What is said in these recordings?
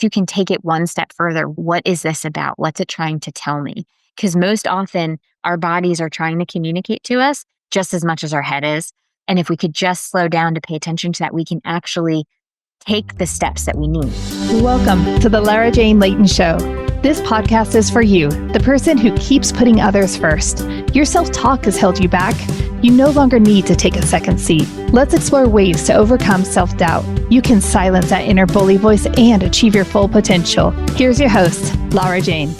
if you can take it one step further, what is this about? What's it trying to tell me? Because most often our bodies are trying to communicate to us just as much as our head is. And if we could just slow down to pay attention to that, we can actually take the steps that we need. Welcome to the Lara Jane Layton Show. This podcast is for you, the person who keeps putting others first. Your self-talk has held you back. You no longer need to take a second seat. Let's explore ways to overcome self-doubt. You can silence that inner bully voice and achieve your full potential. Here's your host, Lara Jane.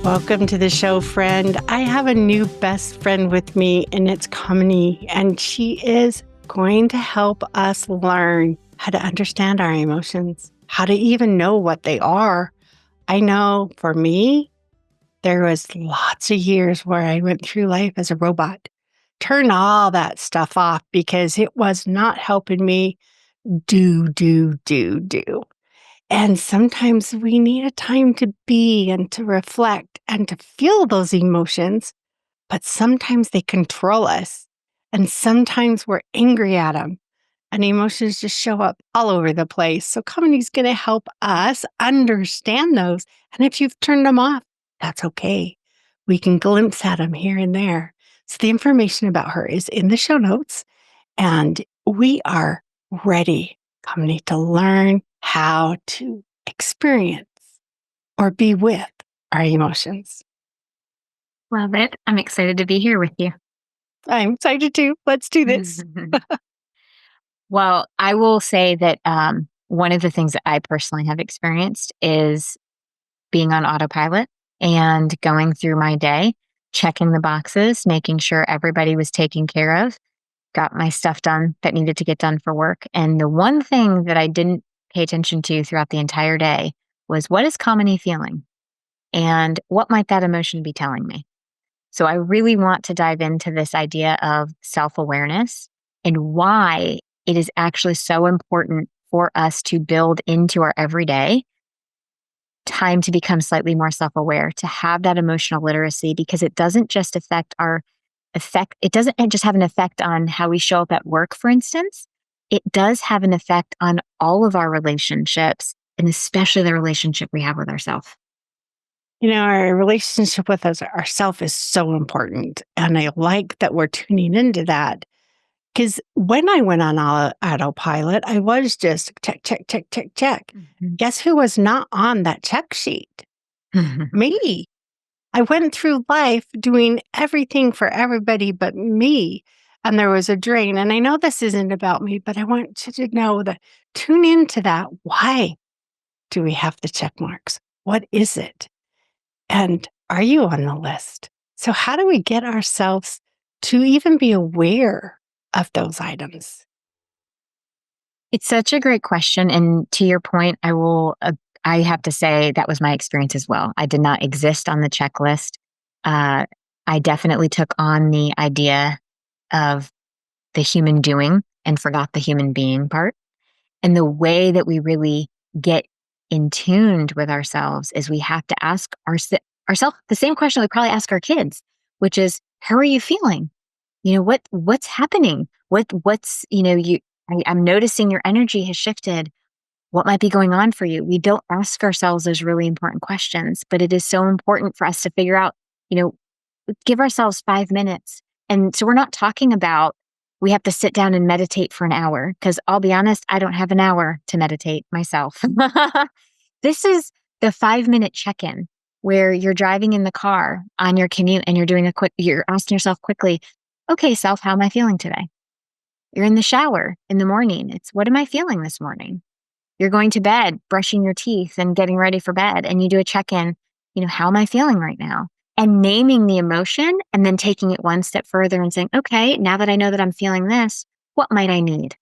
Welcome to the show, friend. I have a new best friend with me, and it's Kamini, and she is going to help us learn how to understand our emotions, how to even know what they are. I know for me, there was lots of years where I went through life as a robot. Turn all that stuff off because it was not helping me do. And sometimes we need a time to be and to reflect and to feel those emotions, but sometimes they control us. And sometimes we're angry at them. And emotions just show up all over the place. So Kamini's going to help us understand those. And if you've turned them off, that's okay. We can glimpse at them here and there. So the information about her is in the show notes. And we are ready, Kamini, to learn how to experience or be with our emotions. Love it. I'm excited to be here with you. I'm excited too. Let's do this. Well, I will say that one of the things that I personally have experienced is being on autopilot and going through my day, checking the boxes, making sure everybody was taken care of, got my stuff done that needed to get done for work. And the one thing that I didn't pay attention to throughout the entire day was, what is Kamini feeling? And what might that emotion be telling me? So I really want to dive into this idea of self-awareness and why it is actually so important for us to build into our everyday time to become slightly more self-aware, to have that emotional literacy, because it doesn't just it doesn't just have an effect on how we show up at work, for instance. It does have an effect on all of our relationships, and especially the relationship we have with ourselves. You know, our relationship with ourselves is so important. And I like that we're tuning into that. Because when I went on autopilot, I was just check. Mm-hmm. Guess who was not on that check sheet? Me. I went through life doing everything for everybody but me. And there was a drain. And I know this isn't about me, but I want you to know that tune into that. Why do we have the check marks? What is it? And are you on the list? So how do we get ourselves to even be aware of those items? It's such a great question. And to your point, I have to say that was my experience as well. I did not exist on the checklist. I definitely took on the idea of the human doing and forgot the human being part. And the way that we really get in tuned with ourselves is we have to ask ourselves the same question we probably ask our kids, which is, how are you feeling? What's happening? I'm noticing your energy has shifted. What might be going on for you? We don't ask ourselves those really important questions, but it is so important for us to figure out, give ourselves 5 minutes. And so we're not talking about we have to sit down and meditate for an hour, because I'll be honest, I don't have an hour to meditate myself. This is the 5-minute check-in where you're driving in the car on your commute and you're asking yourself quickly, okay, self, how am I feeling today? You're in the shower in the morning. It's, what am I feeling this morning? You're going to bed, brushing your teeth and getting ready for bed. And you do a check-in, how am I feeling right now? And naming the emotion and then taking it one step further and saying, okay, now that I know that I'm feeling this, what might I need?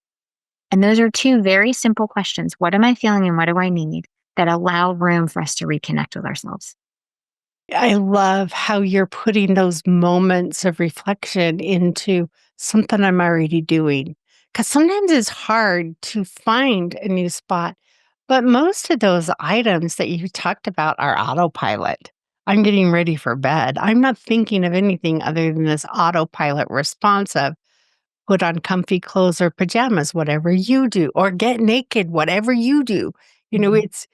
And those are two very simple questions. What am I feeling and what do I need, that allow room for us to reconnect with ourselves? I love how you're putting those moments of reflection into something I'm already doing. Because sometimes it's hard to find a new spot. But most of those items that you talked about are autopilot. I'm getting ready for bed. I'm not thinking of anything other than this autopilot response of put on comfy clothes or pajamas, whatever you do, or get naked, whatever you do. Mhm.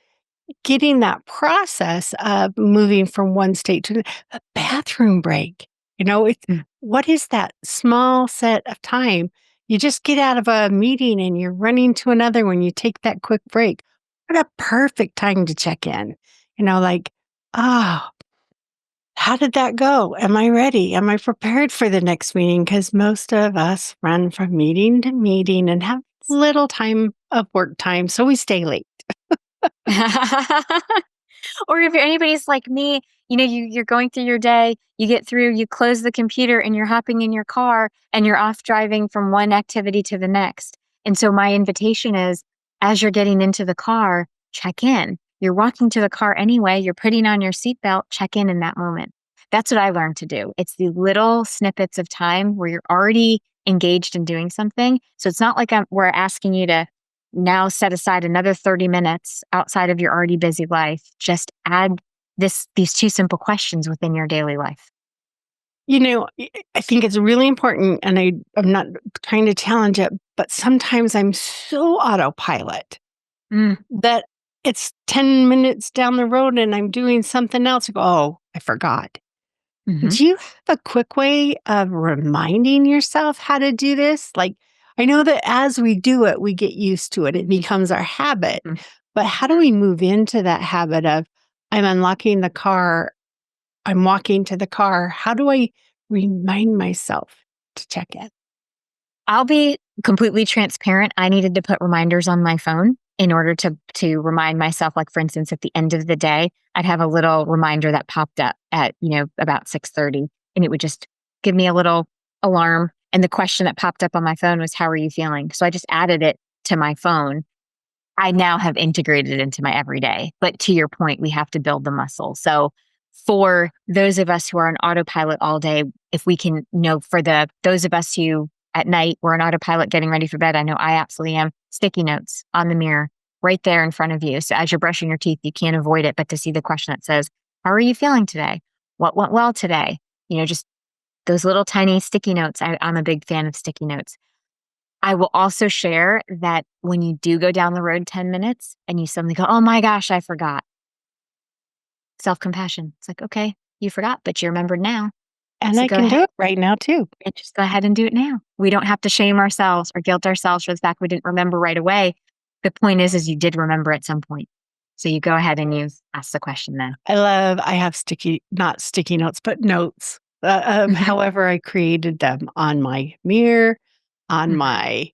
getting that process of moving from one state to a bathroom break. It's Mm. what is that small set of time? You just get out of a meeting and you're running to another one. You take that quick break. What a perfect time to check in. Like, oh, how did that go? Am I ready? Am I prepared for the next meeting? Because most of us run from meeting to meeting and have little time of work time. So we stay late. Or if anybody's like me, you're going through your day, you get through, you close the computer and you're hopping in your car and you're off driving from one activity to the next. And so my invitation is, as you're getting into the car, check in. You're walking to the car anyway, you're putting on your seatbelt, check in that moment. That's what I learned to do. It's the little snippets of time where you're already engaged in doing something. So it's not like we're asking you to now set aside another 30 minutes outside of your already busy life. Just add these two simple questions within your daily life. I think it's really important, and I'm not trying to challenge it, but sometimes I'm so autopilot Mm, that it's 10 minutes down the road and I'm doing something else. I go, oh, I forgot. mhm, Do you have a quick way of reminding yourself how to do this? Like, I know that as we do it, we get used to it. It becomes our habit. mm. But how do we move into that habit of I'm unlocking the car, I'm walking to the car? How do I remind myself to check in? I'll be completely transparent. I needed to put reminders on my phone in order to remind myself. Like for instance, at the end of the day, I'd have a little reminder that popped up at about 6:30, and it would just give me a little alarm. And the question that popped up on my phone was, "How are you feeling?" So I just added it to my phone. I now have integrated it into my everyday. But to your point, we have to build the muscle. So for those of us who are on autopilot all day, if we can, for those of us who at night we're on autopilot getting ready for bed, I know I absolutely am. Sticky notes on the mirror right there in front of you. So as you're brushing your teeth, you can't avoid it, but to see the question that says, "How are you feeling today? What went well today?" Just those little tiny sticky notes. I'm a big fan of sticky notes. I will also share that when you do go down the road 10 minutes and you suddenly go, "Oh my gosh, I forgot." Self-compassion. It's like, "Okay, you forgot, but you remembered now. And So I go can ahead do it right now too. and just go ahead and do it now." We don't have to shame ourselves or guilt ourselves for the fact we didn't remember right away. The point is you did remember at some point. So you go ahead and you ask the question then. I have not sticky notes, but notes of Mhm, however I created them on my mirror, on mhm, my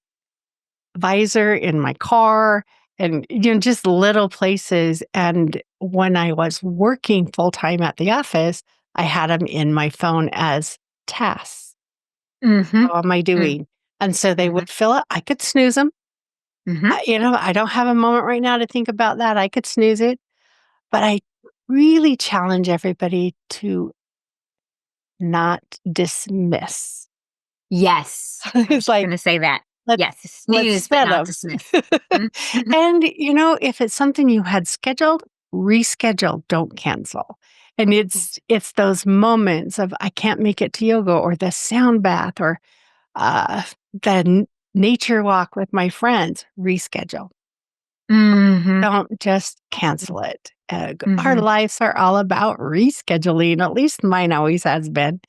visor, in my car, and just little places. And when I was working full time at the office, I had them in my phone as tasks. mhm, How am I mm, doing? And so they mhm, would fill up. I could snooze them. mhm. I don't have a moment right now to think about that. I could snooze it, but I really challenge everybody to not dismiss. Yes. I was It's just like, gonna say that. let's Yes, let's snooze, but set not them. dismiss. Mm, mhm, And, if it's something you had scheduled, reschedule, don't cancel. And mm, it's those moments of, I can't make it to yoga or the sound bath or, uh, the nature walk with my friends, reschedule. mhm, Don't just cancel it. Our mhm. lives are all about rescheduling, at least mine always has been,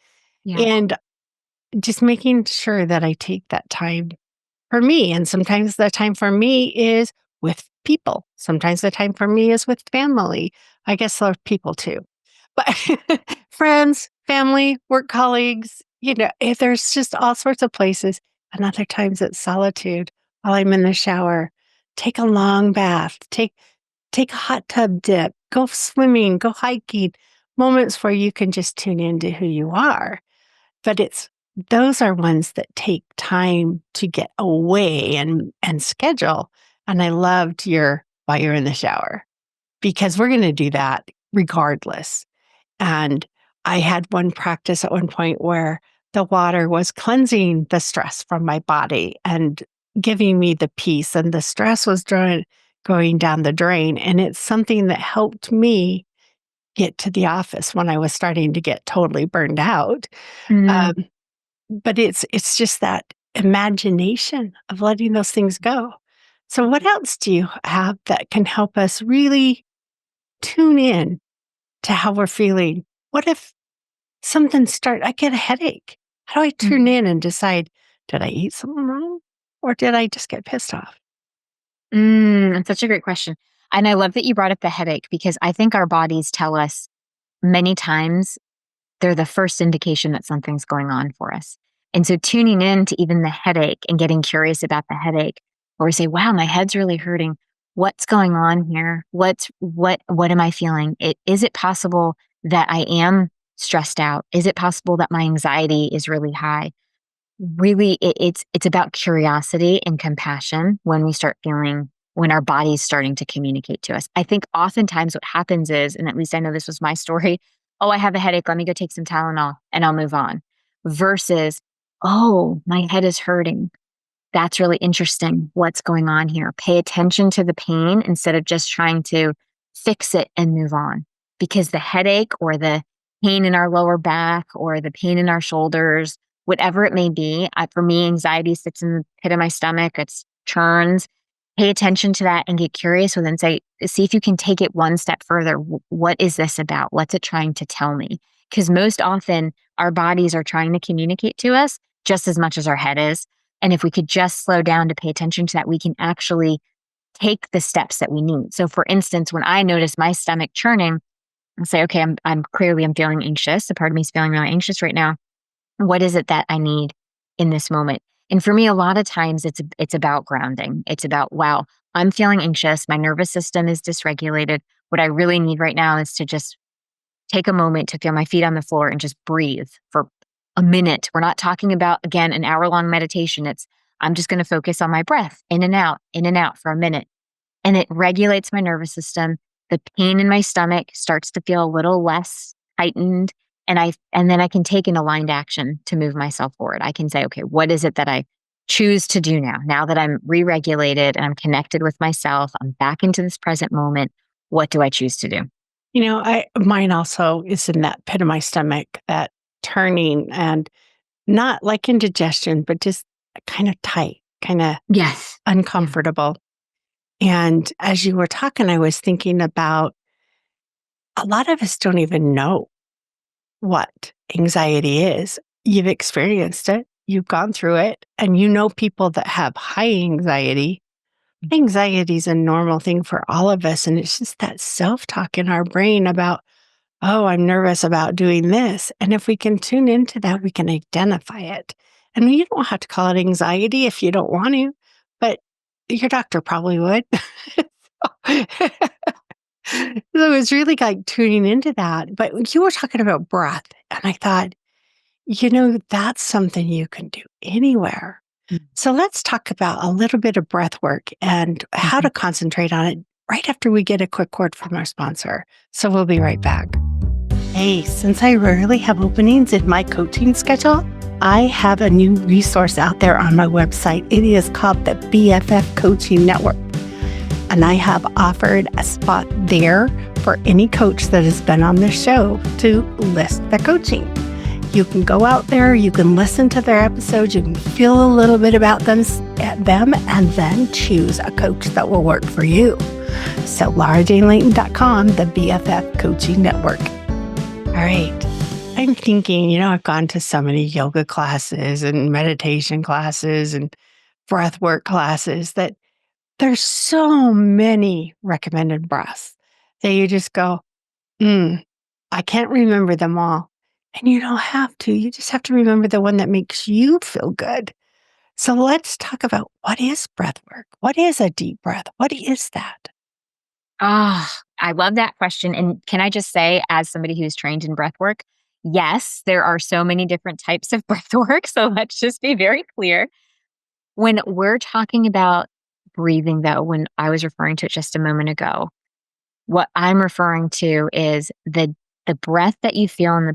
Yeah. and just making sure that I take that time for me. And sometimes the time for me is with people. Sometimes the time for me is with family. I guess there are people too, but friends, family, work colleagues, if there's just all sorts of places. And other times it's solitude while I'm in the shower. Take a long bath, take a hot tub dip, go swimming, go hiking, moments where you can just tune into who you are. But those are ones that take time to get away and schedule. And I loved your while you're in the shower because we're going to do that regardless. And I had one practice at one point where the water was cleansing the stress from my body and giving me the peace, and the stress was going down the drain. And it's something that helped me get to the office when I was starting to get totally burned out. Mm, Um, but it's just that imagination of letting those things go. So what mhm. else do you have that can help us really tune in to how we're feeling? What if I get a headache? How do I tune in and decide, did I eat something wrong or did I just get pissed off? That's such a great question. And I love that you brought up the headache because I think our bodies tell us many times they're the first indication that something's going on for us. And so tuning in to even the headache and getting curious about the headache, or we say, wow, my head's really hurting. What's going on here? What am I feeling? Is it possible that I am stressed out? Is it possible that my anxiety is really high? Really, it's about curiosity and compassion when we start feeling when our body's starting to communicate to us. I think oftentimes what happens is, and at least I know this was my story, oh, I have a headache, let me go take some Tylenol and I'll move on. Versus, oh, my head is hurting. That's really interesting. What's going on here? Pay attention to the pain instead of just trying to fix it and move on. Because the headache or the pain in our lower back or the pain in our shoulders, whatever it may be, for me, anxiety sits in the pit of my stomach, it's churns. Pay attention to that and get curious with it and see if you can take it one step further. What is this about? What's it trying to tell me? Because most often our bodies are trying to communicate to us just as much as our head is. And if we could just slow down to pay attention to that, we can actually take the steps that we need. So for instance, when I notice my stomach churning, I say, okay, I'm clearly I'm feeling anxious. A part of me is feeling really anxious right now. What is it that I need in this moment? And for me, a lot of times it's about grounding. It's about, wow, I'm feeling anxious. My nervous system is dysregulated. What I really need right now is to just take a moment to feel my feet on the floor and just breathe for a minute. We're not talking about, again, an hour-long meditation. I'm just going to focus on my breath in and out for a minute. And it regulates my nervous system. The pain in my stomach starts to feel a little less heightened. And then I can take an aligned action to move myself forward. I can say, okay, what is it that I choose to do now? Now that I'm re-regulated and I'm connected with myself, I'm back into this present moment. What do I choose to do? Mine also is in that pit of my stomach, that turning, and not like indigestion, but just kind of tight, kind of Yes. uncomfortable. And as you were talking, I was thinking about a lot of us don't even know what anxiety is. You've experienced it, you've gone through it, and you know people that have high anxiety. Anxiety is a normal thing for all of us. And it's just that self talk in our brain about, oh, I'm nervous about doing this. And if we can tune into that, we can identify it. And you don't have to call it anxiety if you don't want to, but your doctor probably would. So it's really like tuning into that. But you were talking about breath, and I thought, that's something you can do anywhere. Mm. So let's talk about a little bit of breath work and how to concentrate on it right after we get a quick word from our sponsor. So we'll be right back. Hey, since I rarely have openings in my coaching schedule, I have a new resource out there on my website. It is called the BFF Coaching Network. And I have offered a spot there for any coach that has been on this show to list their coaching. You can go out there, you can listen to their episodes, you can feel a little bit about them, and then choose a coach that will work for you. So LauraJaneLayton.com, the BFF Coaching Network. All right. I'm thinking, I've gone to so many yoga classes and meditation classes and breath work classes that there's so many recommended breaths that you just go, I can't remember them all. And you don't have to. You just have to remember the one that makes you feel good. So let's talk about, what is breath work? What is a deep breath? What is that? I love that question. And can I just say, as somebody who's trained in breath work, yes, there are so many different types of breath work. So let's just be very clear. When we're talking about breathing, though, when I was referring to it just a moment ago, what I'm referring to is the breath that you feel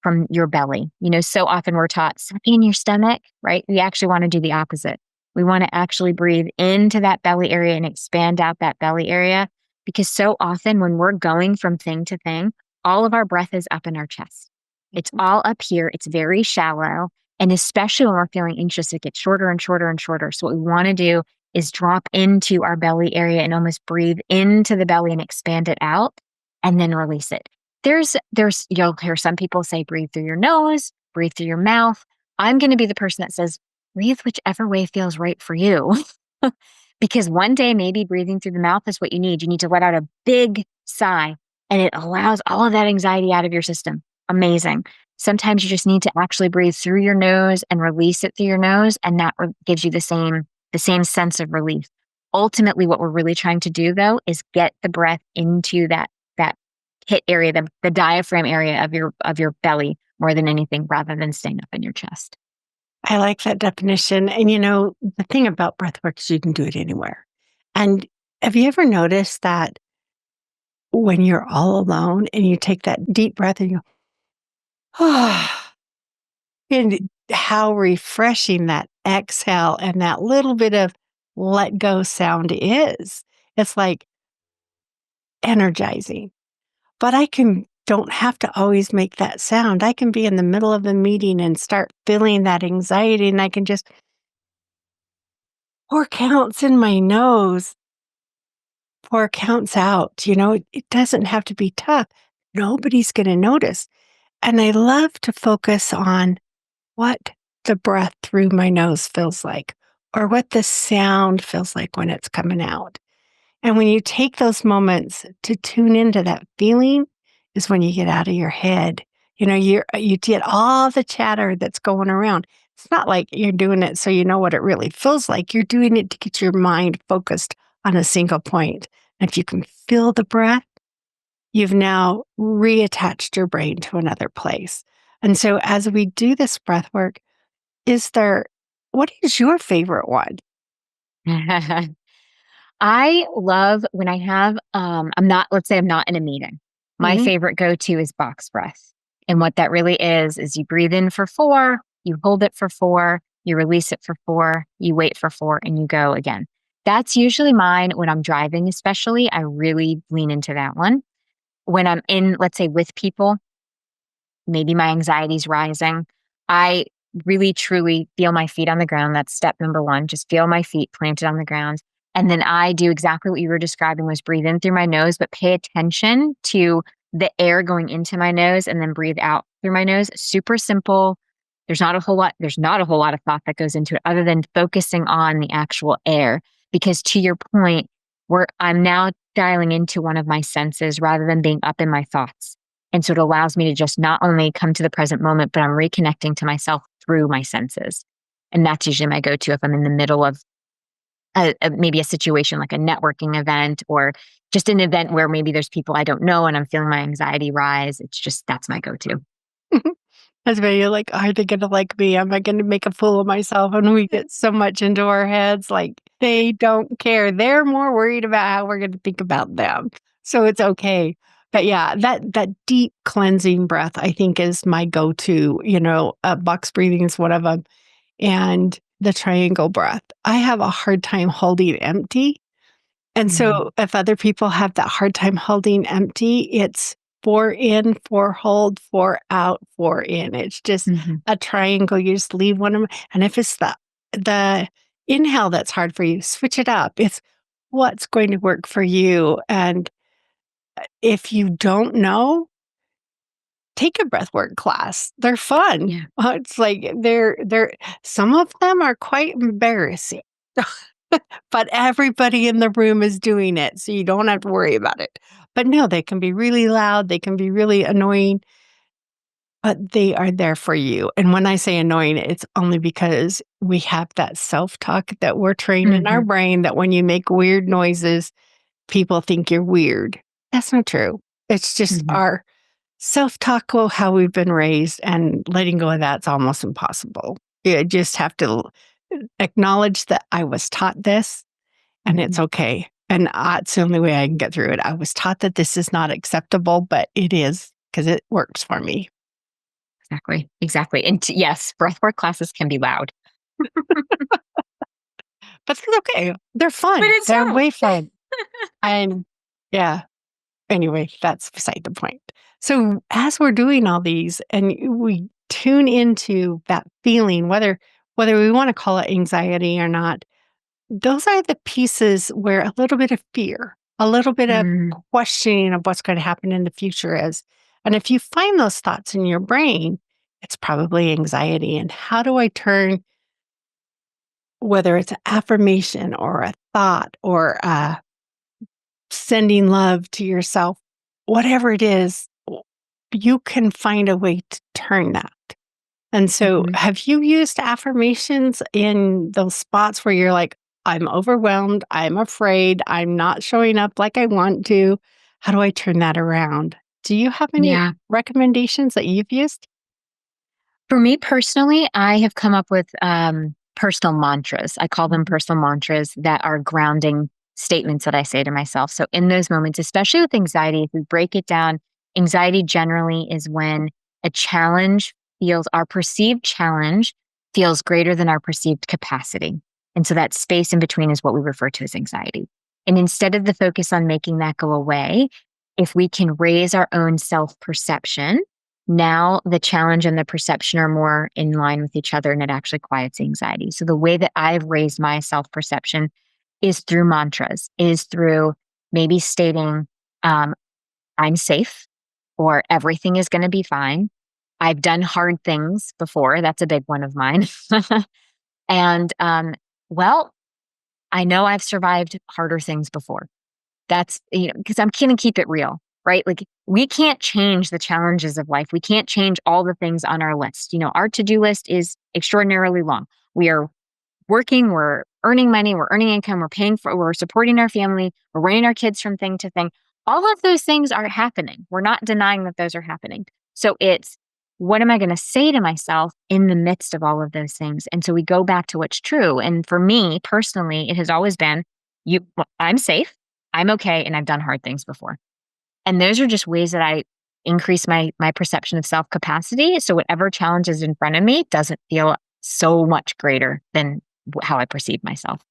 from your belly. So often we're taught sucking in your stomach, right? We actually want to do the opposite. We want to actually breathe into that belly area and expand out that belly area, because so often when we're going from thing to thing, all of our breath is up in our chest. It's all up here. It's very shallow. And especially when we're feeling anxious, it gets shorter and shorter and shorter. So what we want to do is drop into our belly area and almost breathe into the belly and expand it out. and then release it. You'll hear some people say, breathe through your nose, breathe through your mouth. I'm going to be the person that says, breathe whichever way feels right for you. Because one day, maybe breathing through the mouth is what you need. You need to let out a big sigh, and it allows all of that anxiety out of your system. Amazing. Sometimes you just need to actually breathe through your nose and release it through your nose, and that gives you the same sense of relief. Ultimately, what we're really trying to do, though, is get the breath into that hit area, the diaphragm area of your belly more than anything, rather than staying up in your chest. I like that definition. And the thing about breath work is you can do it anywhere. And have you ever noticed that when you're all alone and you take that deep breath and you go, ah, and how refreshing that exhale and that little bit of let go sound is? It's like energizing. But don't have to always make that sound. I can be in the middle of a meeting and start feeling that anxiety, and I can just 4 counts in my nose, 4 counts out. It doesn't have to be tough. Nobody's gonna notice. And I love to focus on what the breath through my nose feels like, or what the sound feels like when it's coming out. And when you take those moments to tune into that feeling is when you get out of your head. You get all the chatter that's going around. It's not like you're doing it so you know what it really feels like. You're doing it to get your mind focused on a single point. And if you can feel the breath, you've now reattached your brain to another place. And so as we do this breath work, what is your favorite one? I love when I have, let's say I'm not in a meeting. My Mhm. favorite go-to is box breath. And what that really is you breathe in for 4, you hold it for 4, you release it for 4, you wait for 4, and you go again. That's usually mine when I'm driving, especially. I really lean into that one. When I'm in, let's say, with people, maybe my anxiety's rising. I really truly feel my feet on the ground. That's step number 1. Just feel my feet planted on the ground. And then I do exactly what you were describing, was breathe in through my nose, but pay attention to the air going into my nose and then breathe out through my nose. Super simple. There's not a whole lot of thought that goes into it other than focusing on the actual air. Because to your point, where I'm now dialing into one of my senses rather than being up in my thoughts. And so it allows me to just not only come to the present moment, but I'm reconnecting to myself through my senses. And that's usually my go to if I'm in the middle of maybe a situation like a networking event, or just an event where maybe there's people I don't know and I'm feeling my anxiety rise. That's my go to. That's why you're like, are they gonna like me? Am I gonna make a fool of myself? And we get so much into our heads, like they don't care. They're more worried about how we're gonna think about them. So it's okay. But yeah, that deep cleansing breath, I think, is my go-to. Box breathing is one of them. And the triangle breath. I have a hard time holding empty. And Mhm. so if other people have that hard time holding empty, it's 4 in, 4 hold, 4 out, 4 in. It's just Mhm. a triangle. You just leave one of them. And if it's the inhale that's hard for you, switch it up. It's what's going to work for you. And if you don't know, take a breathwork class. They're fun. Yeah. It's like they're some of them are quite embarrassing. But everybody in the room is doing it, so you don't have to worry about it. But no, they can be really loud, they can be really annoying, but they are there for you. And when I say annoying, it's only because we have that self-talk that we're trained in our Mhm. brain that when you make weird noises, people think you're weird. That's not true. It's just Mhm. our self-talk, how we've been raised, and letting go of that's almost impossible. You just have to acknowledge that I was taught this and it's Mhm. okay. And it's the only way I can get through it. I was taught that this is not acceptable, but it is because it works for me. Exactly. Exactly. And yes, breathwork classes can be loud, But it's okay. They're but fun. it's They're fun. way fun. And yeah, anyway, that's beside the point. So as we're doing all these and we tune into that feeling, whether we want to call it anxiety or not, those are the pieces where a little bit of fear a little bit of Mm, questioning of what's going to happen in the future is. And if you find those thoughts in your brain, it's probably anxiety. And how do I turn, whether it's an affirmation or a thought or sending love to yourself, whatever it is, you can find a way to turn that. And so, mhm. have you used affirmations in those spots where you're like, I'm overwhelmed, I'm afraid, I'm not showing up like I want to? How do I turn that around? Do you have any Yeah. recommendations that you've used? For me personally, I have come up with personal mantras. I call them Mhm. personal mantras that are grounding statements that I say to myself. So, in those moments, especially with anxiety, if we break it down, anxiety generally is when a challenge feels, our perceived challenge feels greater than our perceived capacity. And so, that space in between is what we refer to as anxiety. And instead of the focus on making that go away, if we can raise our own self perception, now the challenge and the perception are more in line with each other and it actually quiets anxiety. So the way that I've raised my self perception is through mantras, is through maybe stating, um, I'm safe or everything is going to be fine. I've done hard things before. That's a big one of mine. and well, I know I've survived harder things before. That's, because I'm going to keep it real, right? Like, we can't change the challenges of life. We can't change all the things on our list. Our to do list is extraordinarily long. We are working, we're earning money, we're earning income, we're supporting our family, we're running our kids from thing to thing. All of those things are happening. We're not denying that those are happening. So it's, what am I going to say to myself in the midst of all of those things? And so we go back to what's true. And for me personally, it has always been, I'm safe, I'm okay, and I've done hard things before. And those are just ways that I increase my perception of self capacity. So whatever challenge is in front of me doesn't feel so much greater than how I perceive myself.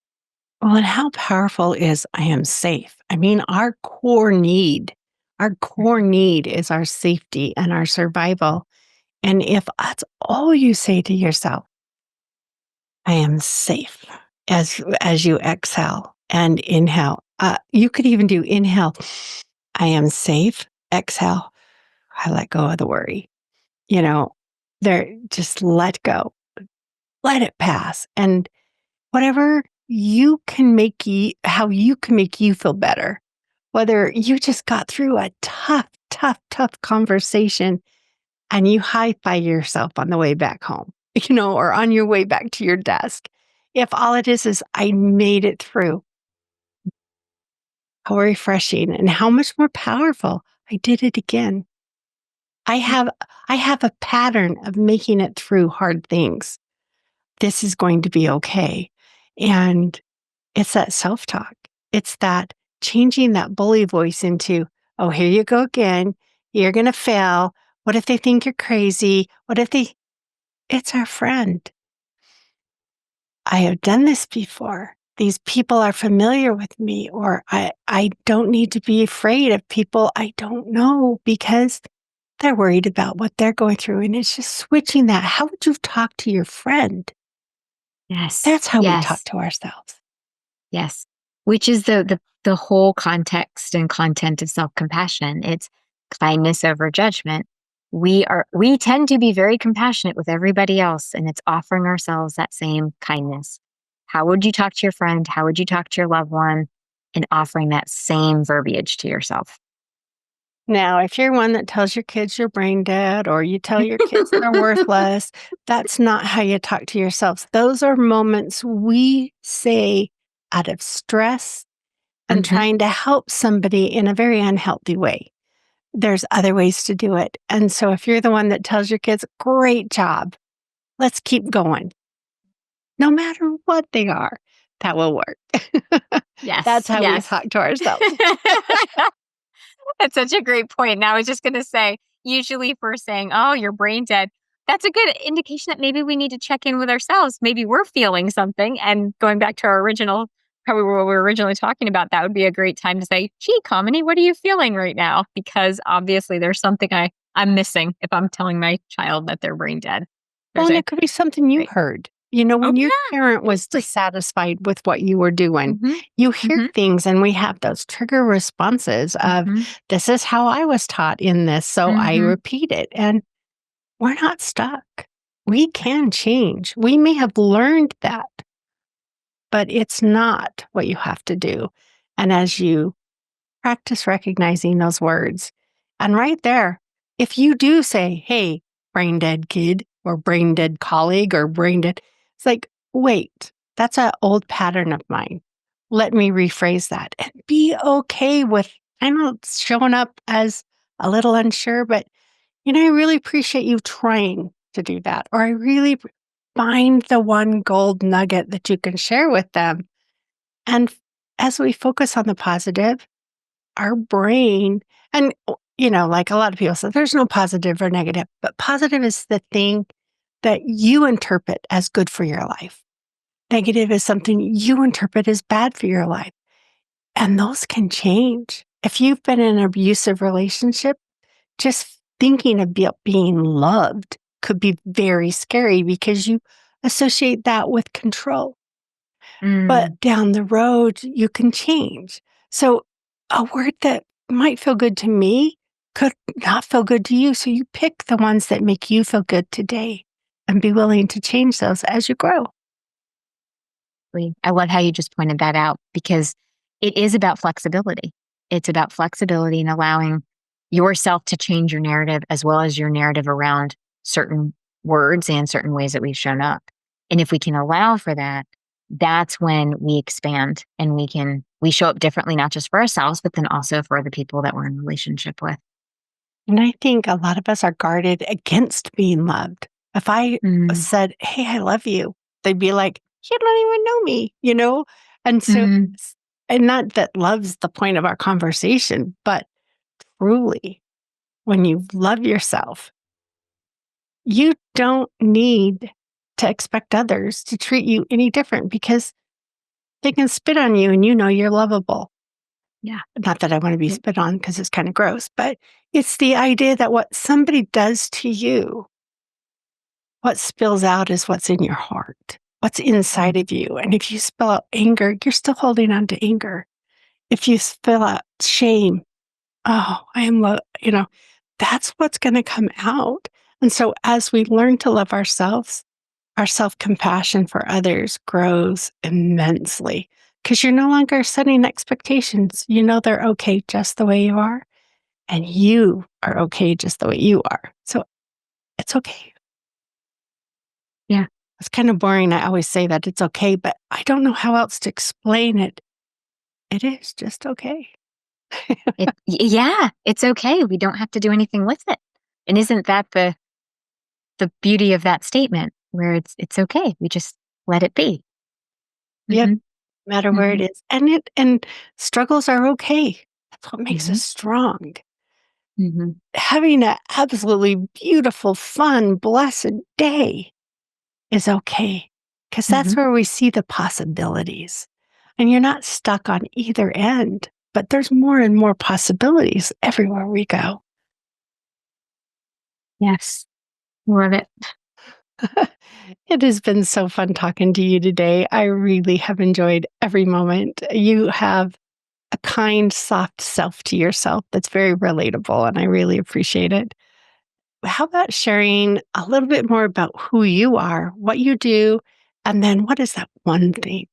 Well, and how powerful is I am safe? I mean, our core need is our safety and our survival. And if that's all you say to yourself, I am safe as you exhale and inhale. You could even do inhale. I am safe. Exhale. I let go of the worry. You know, there just let go. Let it pass. And whatever you can make you how you can make you feel better. Whether you just got through a tough, tough, tough conversation and you high-five yourself on the way back home, or on your way back to your desk. If all it is I made it through, how refreshing and how much more powerful. I did it again. I have I have a pattern of making it through hard things. This is going to be okay. And it's that self-talk. It's that changing that bully voice into, oh, here you go again. You're going to fail. What if they think you're crazy? It's our friend. I have done this before. These people are familiar with me, or I don't need to be afraid of people I don't know because they're worried about what they're going through. And it's just switching that. How would you talk to your friend? Yes. That's how we talk Yes. to ourselves. Yes. Which is the whole context and content of self-compassion. It's kindness over judgment. We tend to be very compassionate with everybody else, and it's offering ourselves that same kindness. How would you talk to your friend? How would you talk to your loved one? And offering that same verbiage to yourself. Now, if you're one that tells your kids you're brain dead or you tell your kids they're worthless, that's not how you talk to yourselves. Those are moments we say out of stress and Mhm. trying to help somebody in a very unhealthy way. There's other ways to do it. And so if you're the one that tells your kids, great job, let's keep going, no matter what they are, that will work. That's Yes, how we yes. talk to ourselves. That's such a great point. Now, I was just going to say, usually if we're saying, oh, you're brain dead, that's a good indication that maybe we need to check in with ourselves. Maybe we're feeling something. And going back to our original, how we were originally talking about, that would be a great time to say, gee, Kamini, what are you feeling right now? Because obviously there's something I'm missing if I'm telling my child that they're brain dead. Well, There's and a it could be something you great. heard. Oh, When your yeah. parent was Absolutely. dissatisfied with what you were doing, Mhm, you hear mhm, things and we have those trigger responses of, mhm, this is how I was taught in this, so I mhm. repeat it. And we're not stuck. We Right. can change. We may have learned that, but it's not what you have to do. And as you practice recognizing those words, and right there, if you do say, hey, brain dead kid, or brain dead colleague, or brain dead, it's like, wait, that's an old pattern of mine. Let me rephrase that and be okay with kind of showing up as a little unsure, but I really appreciate you trying to do that. Or I really find the one gold nugget that you can share with them. And as we focus on the positive, our brain, and, like a lot of people say, there's no positive or negative, but positive is the thing that you interpret as good for your life. Negative is something you interpret as bad for your life. And those can change. If you've been in an abusive relationship, just thinking about being loved could be very scary because you associate that with control. Mm, But down the road, you can change. So a word that might feel good to me could not feel good to you. So you pick the ones that make you feel good today and be willing to change those as you grow. I love how you just pointed that out because it is about flexibility. It's about flexibility and allowing yourself to change your narrative as well as your narrative around certain words and certain ways that we've shown up. And if we can allow for that, that's when we expand and we show up differently, not just for ourselves, but then also for the people that we're in relationship with. And I think a lot of us are guarded against being loved. If I Mm, said, hey, I love you, they'd be like, you don't even know me? And so, mm, and not that love's the point of our conversation, but truly, when you love yourself, you don't need to expect others to treat you any different because they can spit on you and you're lovable. yeah. Not that I want to be spit on because it's kind of gross, but it's the idea that what somebody does to you, what spills out is what's in your heart, what's Mm, inside of you. And if you spill out anger, you're still holding on to anger. If you spill out shame, oh, I am, that's what's going to come out. And so as we learn to love ourselves, our self compassion for others grows immensely because you're no longer setting expectations. You know they're okay just the way you are, and you are okay just the way you are. So it's okay. yeah. It's kind of boring. I always say that it's okay, but I don't know how else to explain it. It is just okay. Yeah, it's okay. We don't have to do anything with it. And isn't that the beauty of that statement where it's okay. We just let it be. Yep, Mhm, no matter where it mhm, is. And struggles are okay. That's what makes us mhm, strong. mhm. Having an absolutely beautiful, fun, blessed day is okay because that's Mhm. where we see the possibilities. And you're not stuck on either end, but there's more and more possibilities everywhere we go. Yes, love it. It has been so fun talking to you today. I really have enjoyed every moment. You have a kind, soft self to yourself that's very relatable, and I really appreciate it. How about sharing a little bit more about who you are, what you do, and then what is that one thing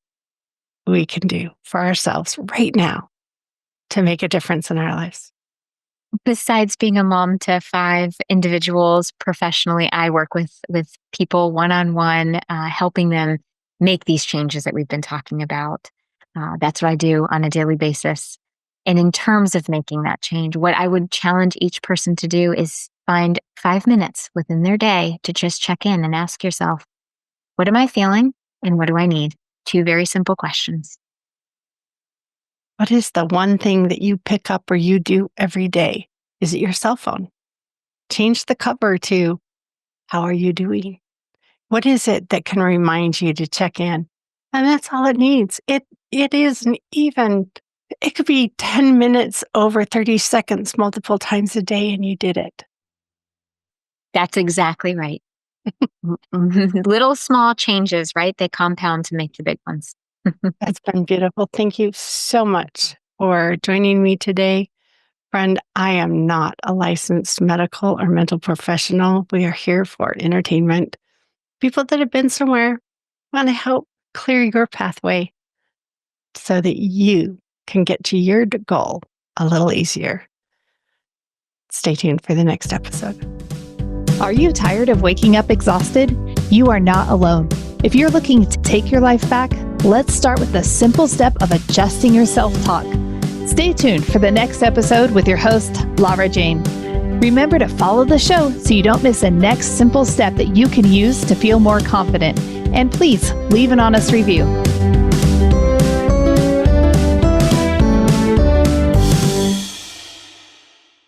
we can do for ourselves right now to make a difference in our lives? Besides being a mom to 5 individuals professionally, I work with people one-on-one, helping them make these changes that we've been talking about. That's what I do on a daily basis. And in terms of making that change, what I would challenge each person to do is find 5 minutes within their day to just check in and ask yourself, "What am I feeling and what do I need?" 2 very simple questions. What is the one thing that you pick up or you do every day? Is it your cell phone? Change the cover to how are you doing? What is it that can remind you to check in? And that's all it needs. It isn't even it could be 10 minutes over 30 seconds multiple times a day and you did it. That's exactly right. Little small changes, right? They compound to make the big ones. That's been beautiful. Thank you so much for joining me today. Friend, I am not a licensed medical or mental professional. We are here for entertainment. People that have been somewhere want to help clear your pathway so that you can get to your goal a little easier. Stay tuned for the next episode. Are you tired of waking up exhausted? You are not alone. If you're looking to take your life back, let's start with the simple step of adjusting your self-talk. Stay tuned for the next episode with your host, Lara Jane. Remember to follow the show so you don't miss the next simple step that you can use to feel more confident. And please leave an honest review.